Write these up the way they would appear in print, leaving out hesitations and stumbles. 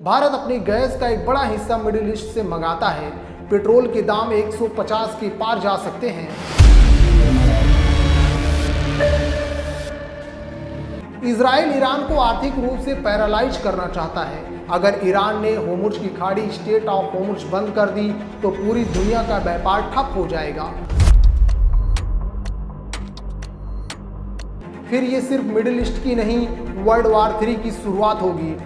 भारत अपनी गैस का एक बड़ा हिस्सा मिडिल ईस्ट से मंगाता है। पेट्रोल के दाम 150 के पार जा सकते हैं। इजराइल ईरान को आर्थिक रूप से पैरालाइज करना चाहता है। अगर ईरान ने होर्मुज की खाड़ी स्ट्रेट ऑफ होर्मुज बंद कर दी तो पूरी दुनिया का व्यापार ठप हो जाएगा। फिर ये सिर्फ मिडिल ईस्ट की नहीं, वर्ल्ड वॉर 3 की शुरुआत होगी।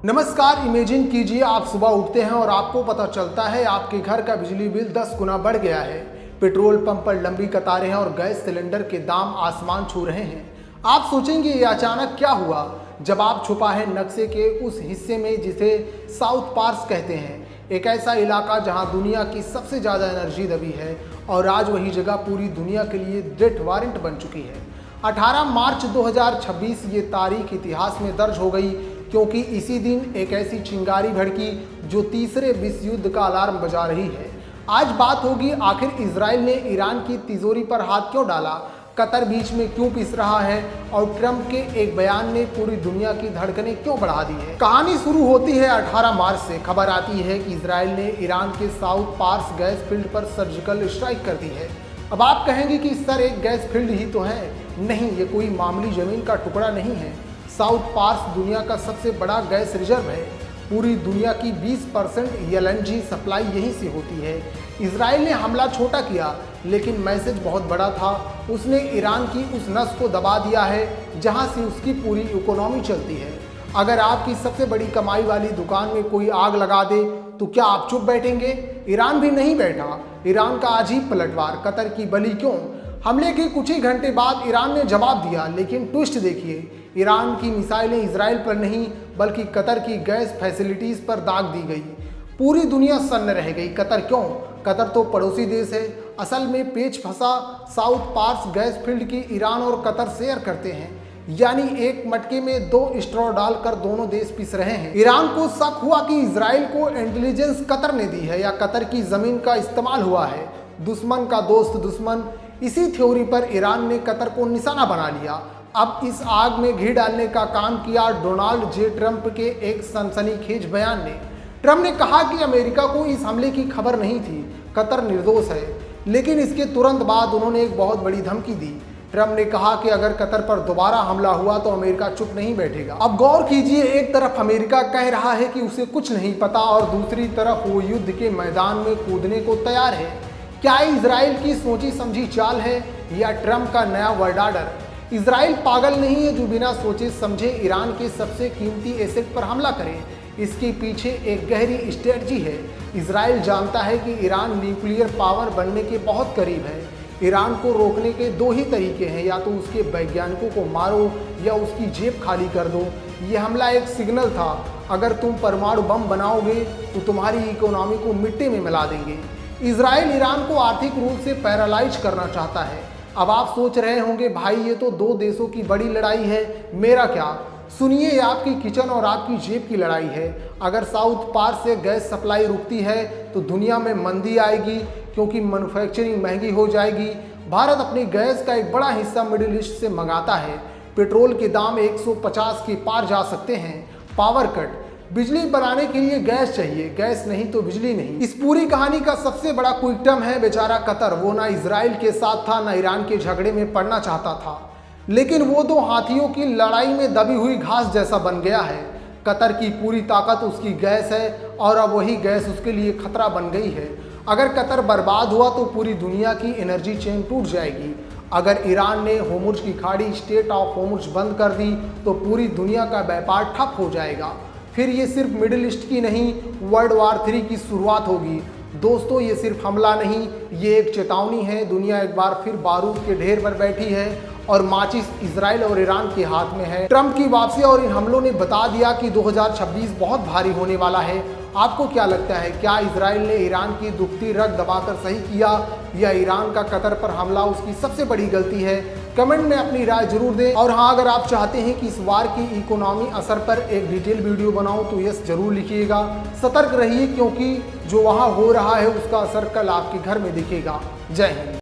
नमस्कार, इमेजिन कीजिए आप सुबह उठते हैं और आपको पता चलता है आपके घर का बिजली बिल 10 गुना बढ़ गया है। पेट्रोल पंप पर लंबी कतारें हैं और गैस सिलेंडर के दाम आसमान छू रहे हैं। आप सोचेंगे ये अचानक क्या हुआ? जब आप छुपा है नक्शे के उस हिस्से में जिसे साउथ पार्स कहते हैं, एक ऐसा इलाका जहां दुनिया की सबसे ज़्यादा एनर्जी दबी है और आज वही जगह पूरी दुनिया के लिए डेथ वारंट बन चुकी है। 18 मार्च 2026 ये तारीख इतिहास में दर्ज हो गई क्योंकि इसी दिन एक ऐसी चिंगारी भड़की जो तीसरे विश्व युद्ध का अलार्म बजा रही है। आज बात होगी आखिर इजराइल ने ईरान की तिजोरी पर हाथ क्यों डाला, कतर बीच में क्यों पिस रहा है और ट्रंप के एक बयान ने पूरी दुनिया की धड़कनें क्यों बढ़ा दी है। कहानी शुरू होती है 18 मार्च से। खबर आती है कि इजराइल ने ईरान के साउथ पार्स गैस फील्ड पर सर्जिकल स्ट्राइक कर दी है। अब आप कहेंगे कि सर एक गैस फील्ड ही तो है। नहीं, ये कोई मामूली जमीन का टुकड़ा नहीं है। साउथ पार्स दुनिया का सबसे बड़ा गैस रिजर्व है। पूरी दुनिया की 20% एलएनजी सप्लाई यहीं से होती है। इजराइल ने हमला छोटा किया लेकिन मैसेज बहुत बड़ा था। उसने ईरान की उस नस को दबा दिया है जहां से उसकी पूरी इकोनॉमी चलती है। अगर आपकी सबसे बड़ी कमाई वाली दुकान में कोई आग लगा दे तो क्या आप चुप बैठेंगे? ईरान भी नहीं बैठा। ईरान का अजीब पलटवार, कतर की बलि क्यों? हमले के कुछ ही घंटे बाद ईरान ने जवाब दिया, लेकिन ट्विस्ट देखिए, ईरान की मिसाइलें इजराइल पर नहीं बल्कि कतर की गैस फैसिलिटीज़ पर दाग दी गई। पूरी दुनिया सन्न रह गई। कतर क्यों? कतर तो पड़ोसी देश है। असल में पेच फंसा साउथ पार्स गैस फील्ड की ईरान और कतर शेयर करते हैं, यानी एक मटके में 2 स्ट्रॉ डालकर दोनों देश पिस रहे हैं। ईरान को शक हुआ कि इजराइल को इंटेलिजेंस कतर ने दी है या कतर की जमीन का इस्तेमाल हुआ है। दुश्मन का दोस्त दुश्मन। इसी थ्योरी पर ईरान ने कतर को निशाना बना लिया। अब इस आग में घी डालने का काम किया डोनाल्ड जे ट्रंप के एक सनसनीखेज बयान ने। ट्रंप ने कहा कि अमेरिका को इस हमले की खबर नहीं थी, कतर निर्दोष है। लेकिन इसके तुरंत बाद उन्होंने एक बहुत बड़ी धमकी दी। ट्रंप ने कहा कि अगर कतर पर दोबारा हमला हुआ तो अमेरिका चुप नहीं बैठेगा। अब गौर कीजिए, एक तरफ अमेरिका कह रहा है कि उसे कुछ नहीं पता और दूसरी तरफ वो युद्ध के मैदान में कूदने को तैयार है। क्या इजराइल की सोची समझी चाल है या ट्रंप का नया वर्ल्ड ऑर्डर? इजराइल पागल नहीं है जो बिना सोचे समझे ईरान के सबसे कीमती एसेट पर हमला करे। इसके पीछे एक गहरी स्ट्रेटजी है। इजराइल जानता है कि ईरान न्यूक्लियर पावर बनने के बहुत करीब है। ईरान को रोकने के 2 ही तरीके हैं, या तो उसके वैज्ञानिकों को मारो या उसकी जेब खाली कर दो। ये हमला एक सिग्नल था, अगर तुम परमाणु बम बनाओगे तो तुम्हारी इकोनॉमी को मिट्टी में मिला देंगे। इजराइल ईरान को आर्थिक रूप से पैरालाइज करना चाहता है। अब आप सोच रहे होंगे, भाई ये तो 2 देशों की बड़ी लड़ाई है, मेरा क्या? सुनिए, ये आपकी किचन और आपकी जेब की लड़ाई है। अगर साउथ पार्स से गैस सप्लाई रुकती है तो दुनिया में मंदी आएगी क्योंकि मैन्युफैक्चरिंग महंगी हो जाएगी। भारत अपनी गैस का एक बड़ा हिस्सा मिडिल ईस्ट से मंगाता है। पेट्रोल के दाम 150 के पार जा सकते हैं। पावर कट, बिजली बनाने के लिए गैस चाहिए, गैस नहीं तो बिजली नहीं। इस पूरी कहानी का सबसे बड़ा क्विक्टम है बेचारा कतर। वो ना इजराइल के साथ था ना ईरान के झगड़े में पड़ना चाहता था, लेकिन वो 2 हाथियों की लड़ाई में दबी हुई घास जैसा बन गया है। कतर की पूरी ताकत उसकी गैस है और अब वही गैस उसके लिए खतरा बन गई है। अगर कतर बर्बाद हुआ तो पूरी दुनिया की एनर्जी चेन टूट जाएगी। अगर ईरान ने होर्मुज की खाड़ी स्ट्रेट ऑफ होर्मुज बंद कर दी तो पूरी दुनिया का व्यापार ठप हो जाएगा। फिर ये सिर्फ मिडिल ईस्ट की नहीं, वर्ल्ड वॉर 3 की शुरुआत होगी। दोस्तों, ये सिर्फ हमला नहीं, ये एक चेतावनी है। दुनिया एक बार फिर बारूद के ढेर पर बैठी है और माचिस इजराइल और ईरान के हाथ में है। ट्रंप की वापसी और इन हमलों ने बता दिया कि 2026 बहुत भारी होने वाला है। आपको क्या लगता है, क्या इजराइल ने ईरान की दुखती रग दबाकर सही किया या ईरान का कतर पर हमला उसकी सबसे बड़ी गलती है? कमेंट में अपनी राय जरूर दें। और हाँ, अगर आप चाहते हैं कि इस वार की इकोनॉमी असर पर एक डिटेल वीडियो बनाऊं तो यस जरूर लिखिएगा। सतर्क रहिए क्योंकि जो वहाँ हो रहा है उसका असर कल आपके घर में दिखेगा। जय हिंद।